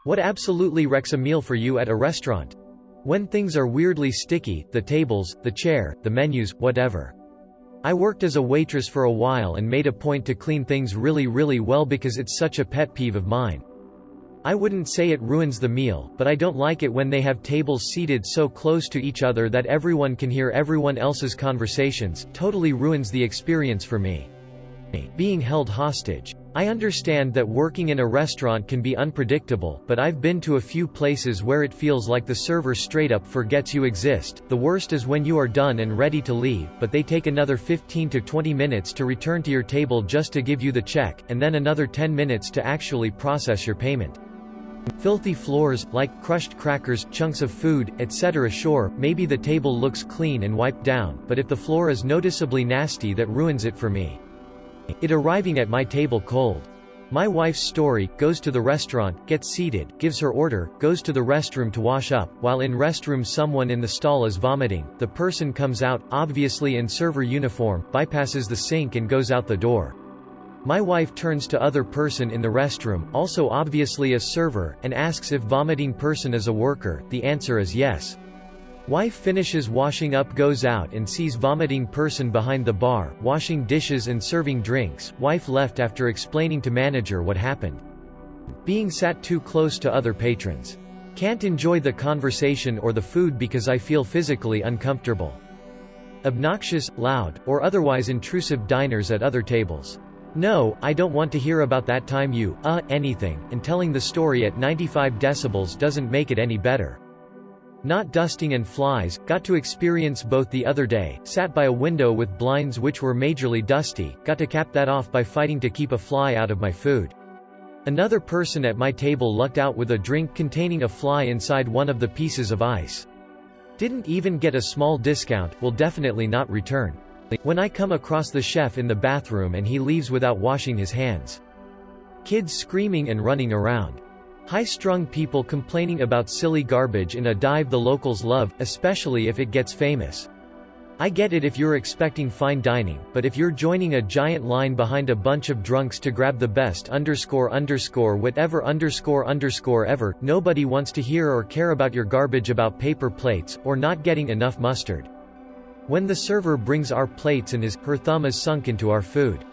What absolutely wrecks a meal for you at a restaurant? When things are weirdly sticky, the tables, the chair, the menus, whatever. I worked as a waitress for a while and made a point to clean things really well because it's such a pet peeve of mine. I wouldn't say it ruins the meal, but I don't like it when they have tables seated so close to each other that everyone can hear everyone else's conversations. Totally ruins the experience for me. Being held hostage. I understand that working in a restaurant can be unpredictable, but I've been to a few places where it feels like the server straight up forgets you exist. The worst is when you are done and ready to leave, but they take another 15 to 20 minutes to return to your table just to give you the check, and then another 10 minutes to actually process your payment. Filthy floors, like crushed crackers, chunks of food, etc. Sure, maybe the table looks clean and wiped down, but if the floor is noticeably nasty, that ruins it for me. It arriving at my table cold. My wife's story: goes to the restaurant, gets seated, gives her order, goes to the restroom to wash up. While in restroom someone in the stall is vomiting, the person comes out, obviously in server uniform, bypasses the sink and goes out the door. My wife turns to other person in the restroom, also obviously a server, and asks if vomiting person is a worker. The answer is yes. Wife finishes washing up, goes out and sees vomiting person behind the bar, washing dishes and serving drinks. Wife left after explaining to manager what happened. Being sat too close to other patrons. Can't enjoy the conversation or the food because I feel physically uncomfortable. Obnoxious, loud, or otherwise intrusive diners at other tables. No, I don't want to hear about that time you, anything, and telling the story at 95 decibels doesn't make it any better. Not dusting and flies, got to experience both the other day. Sat by a window with blinds which were majorly dusty, got to cap that off by fighting to keep a fly out of my food. Another person at my table lucked out with a drink containing a fly inside one of the pieces of ice. Didn't even get a small discount, will definitely not return. When I come across the chef in the bathroom and he leaves without washing his hands. Kids screaming and running around. High-strung people complaining about silly garbage in a dive the locals love, especially if it gets famous. I get it if you're expecting fine dining, but if you're joining a giant line behind a bunch of drunks to grab the best whatever ever, nobody wants to hear or care about your garbage about paper plates, or not getting enough mustard. When the server brings our plates and her thumb is sunk into our food.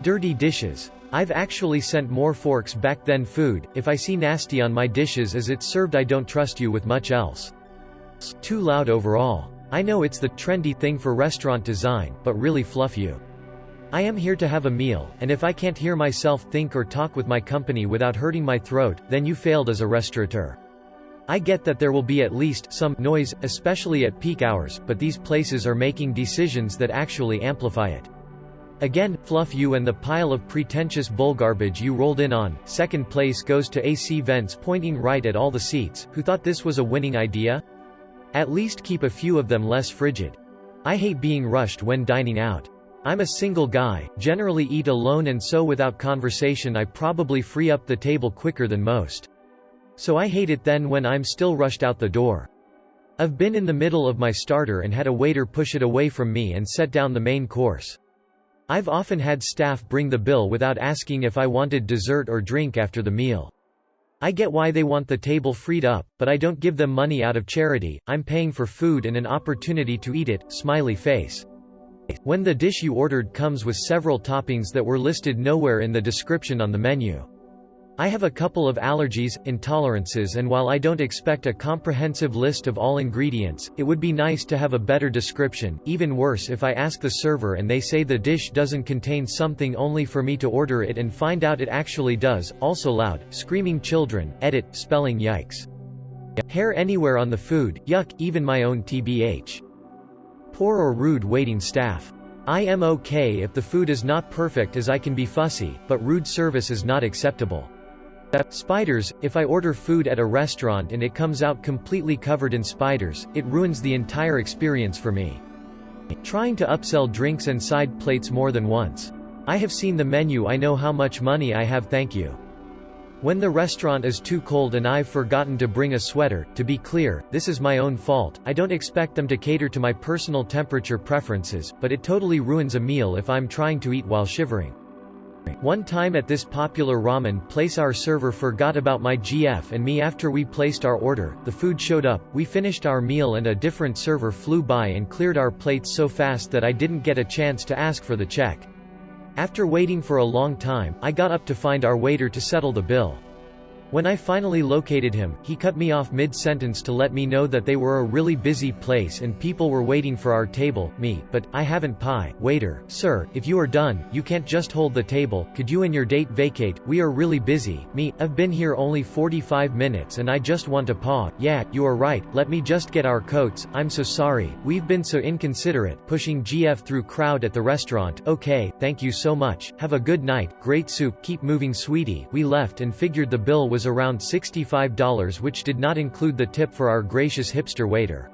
Dirty dishes. I've actually sent more forks back than food. If I see nasty on my dishes as it's served, I don't trust you with much else. Too loud overall. I know it's the trendy thing for restaurant design, but really fluff you. I am here to have a meal, and if I can't hear myself think or talk with my company without hurting my throat, then you failed as a restaurateur. I get that there will be at least some noise, especially at peak hours, but these places are making decisions that actually amplify it. Again, fluff you and the pile of pretentious bull garbage you rolled in on. Second place goes to AC vents pointing right at all the seats. Who thought this was a winning idea? At least keep a few of them less frigid. I hate being rushed when dining out. I'm a single guy, generally eat alone, and so without conversation I probably free up the table quicker than most. So I hate it then when I'm still rushed out the door. I've been in the middle of my starter and had a waiter push it away from me and set down the main course. I've often had staff bring the bill without asking if I wanted dessert or drink after the meal. I get why they want the table freed up, but I don't give them money out of charity. I'm paying for food and an opportunity to eat it. Smiley face. When the dish you ordered comes with several toppings that were listed nowhere in the description on the menu. I have a couple of allergies, intolerances, and while I don't expect a comprehensive list of all ingredients, it would be nice to have a better description. Even worse if I ask the server and they say the dish doesn't contain something only for me to order it and find out it actually does. Also loud, screaming children, edit, spelling yikes. Hair anywhere on the food, yuck, even my own TBH. Poor or rude waiting staff. I am okay if the food is not perfect as I can be fussy, but rude service is not acceptable. Spiders. If I order food at a restaurant and it comes out completely covered in spiders, it ruins the entire experience for me. Trying to upsell drinks and side plates more than once. I have seen the menu, I know how much money I have, thank you. When the restaurant is too cold and I've forgotten to bring a sweater, to be clear, this is my own fault. I don't expect them to cater to my personal temperature preferences, but it totally ruins a meal if I'm trying to eat while shivering. One time at this popular ramen place our server forgot about my GF and me after we placed our order. The food showed up, we finished our meal and a different server flew by and cleared our plates so fast that I didn't get a chance to ask for the check. After waiting for a long time, I got up to find our waiter to settle the bill. When I finally located him, he cut me off mid-sentence to let me know that they were a really busy place and people were waiting for our table, me, but, I haven't pie. Waiter, sir, if you are done, you can't just hold the table, could you and your date vacate, we are really busy. Me, I've been here only 45 minutes and I just want a paw. Yeah, you are right, let me just get our coats, I'm so sorry, we've been so inconsiderate, pushing GF through crowd at the restaurant. Okay, thank you so much, have a good night, great soup, keep moving sweetie. We left and figured the bill was around $65, which did not include the tip for our gracious hipster waiter.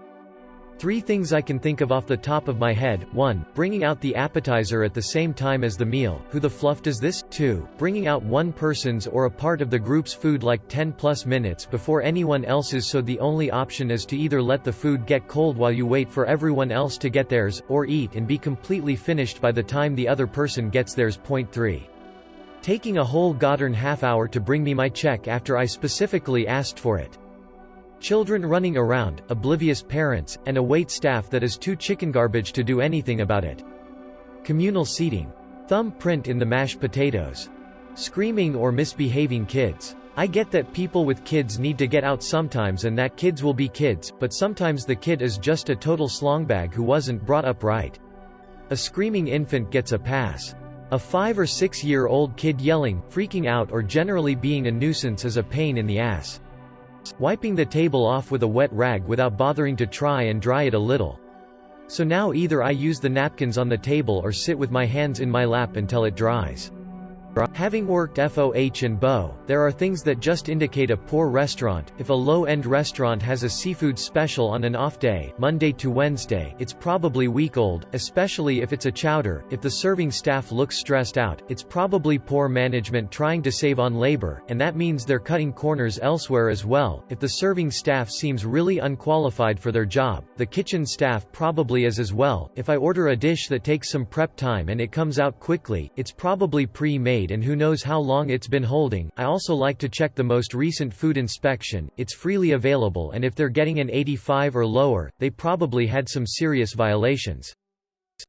3 things I can think of off the top of my head. 1. Bringing out the appetizer at the same time as the meal. Who the fluff does this? 2. Bringing out one person's or a part of the group's food like 10+ minutes before anyone else's, so the only option is to either let the food get cold while you wait for everyone else to get theirs, or eat and be completely finished by the time the other person gets theirs. 3. Taking a whole goddamn half hour to bring me my check after I specifically asked for it. Children running around, oblivious parents, and a wait staff that is too chicken garbage to do anything about it. Communal seating. Thumb print in the mashed potatoes. Screaming or misbehaving kids. I get that people with kids need to get out sometimes and that kids will be kids, but sometimes the kid is just a total slongbag who wasn't brought up right. A screaming infant gets a pass. A 5 or 6-year-old kid yelling, freaking out or generally being a nuisance is a pain in the ass. Wiping the table off with a wet rag without bothering to try and dry it a little. So now either I use the napkins on the table or sit with my hands in my lap until it dries. Having worked FOH and Bo, there are things that just indicate a poor restaurant. If a low-end restaurant has a seafood special on an off day, Monday to Wednesday, it's probably week-old, especially if it's a chowder. If the serving staff looks stressed out, it's probably poor management trying to save on labor, and that means they're cutting corners elsewhere as well. If the serving staff seems really unqualified for their job, the kitchen staff probably is as well. If I order a dish that takes some prep time and it comes out quickly, it's probably pre-made and who knows how long it's been holding. I also like to check the most recent food inspection, it's freely available, and if they're getting an 85 or lower, they probably had some serious violations.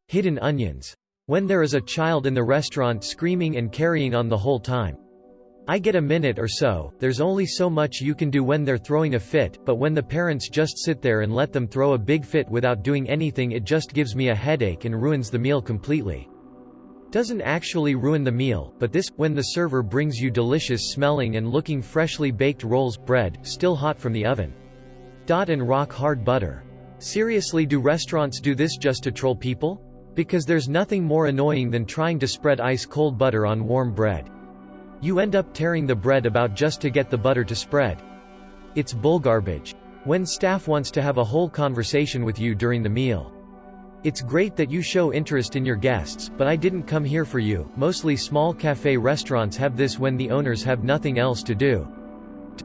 Hidden onions. When there is a child in the restaurant screaming and carrying on the whole time. I get a minute or so, there's only so much you can do when they're throwing a fit, but when the parents just sit there and let them throw a big fit without doing anything, it just gives me a headache and ruins the meal completely. Doesn't actually ruin the meal, but this, when the server brings you delicious smelling and looking freshly baked rolls, bread, still hot from the oven. And rock hard butter. Seriously, do restaurants do this just to troll people? Because there's nothing more annoying than trying to spread ice-cold butter on warm bread. You end up tearing the bread about just to get the butter to spread. It's bull garbage. When staff wants to have a whole conversation with you during the meal. It's great that you show interest in your guests, but I didn't come here for you. Mostly small cafe restaurants have this when the owners have nothing else to do.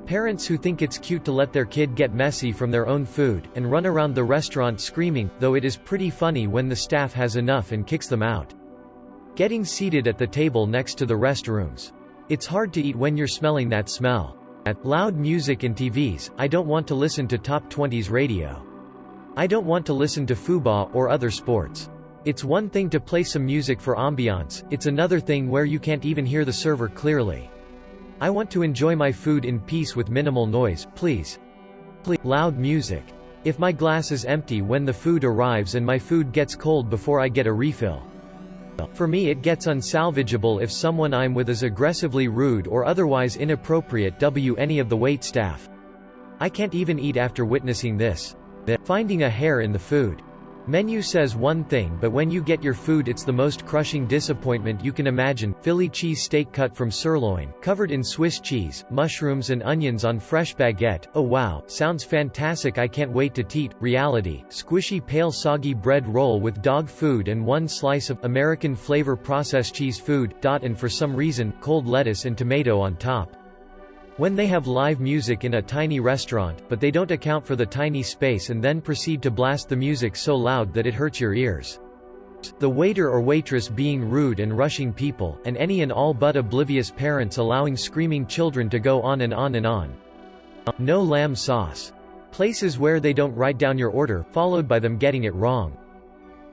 Parents who think it's cute to let their kid get messy from their own food, and run around the restaurant screaming, though it is pretty funny when the staff has enough and kicks them out. Getting seated at the table next to the restrooms. It's hard to eat when you're smelling that smell. Loud music and TVs. I don't want to listen to Top 20s radio. I don't want to listen to football or other sports. It's one thing to play some music for ambiance, it's another thing where you can't even hear the server clearly. I want to enjoy my food in peace with minimal noise, please. Loud music. If my glass is empty when the food arrives and my food gets cold before I get a refill. For me, it gets unsalvageable if someone I'm with is aggressively rude or otherwise inappropriate. Any of the wait staff. I can't even eat after witnessing this. Finding a hair in the food. Menu says one thing, but when you get your food it's the most crushing disappointment you can imagine. Philly cheese steak cut from sirloin, covered in Swiss cheese, mushrooms and onions on fresh baguette. Oh wow, sounds fantastic, I can't wait to eat. Reality, squishy pale soggy bread roll with dog food and one slice of American flavor processed cheese food, and for some reason, cold lettuce and tomato on top. When they have live music in a tiny restaurant, but they don't account for the tiny space and then proceed to blast the music so loud that it hurts your ears. The waiter or waitress being rude and rushing people, and any and all but oblivious parents allowing screaming children to go on and on and on. No lamb sauce. Places where they don't write down your order, followed by them getting it wrong.